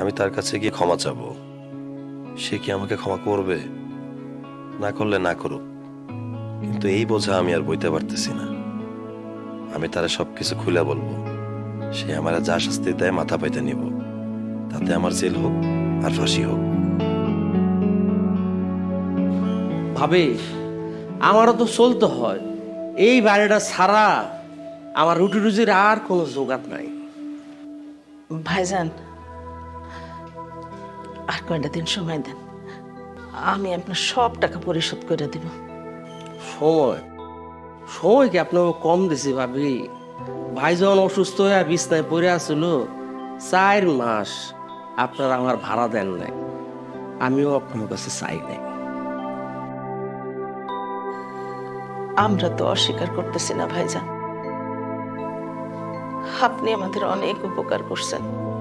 আমি তার কাছে গিয়ে ক্ষমা চাবো। সে কি আমাকে ক্ষমা করবে? না করলে না করুক, কিন্তু এই বোঝা আমি আর বইতে পারতেছি না। আমি তারা সবকিছু খুলে বলবো, সে আমার যা শাস্তি দেয় মাথা পাইতে নিব, তাতে আমার জেল হোক আর ফাঁসি হোক। ভাবি, আমারও তো চলতে হয়। এই বাড়িটা ছাড়া আমার রুটি রুজির আর কোনো জোগাড় নাই। ভাইজান, আর কয়টা দিন সময় দেন, আমি আপনার সব টাকা পরিশোধ করে দিব। সময় সময় কি আপনাকে কম দিছি ভাবি? ভাই যখন অসুস্থ হয়ে বিছনায় পড়ে আসছিল, 4 মাস আপনারা আমার ভাড়া দেন নাই, আমিও আপনার কাছে চাই নাই। আমরা তো অস্বীকার করতেছি না ভাইজান, আপনি আমাদের অনেক উপকার করছেন।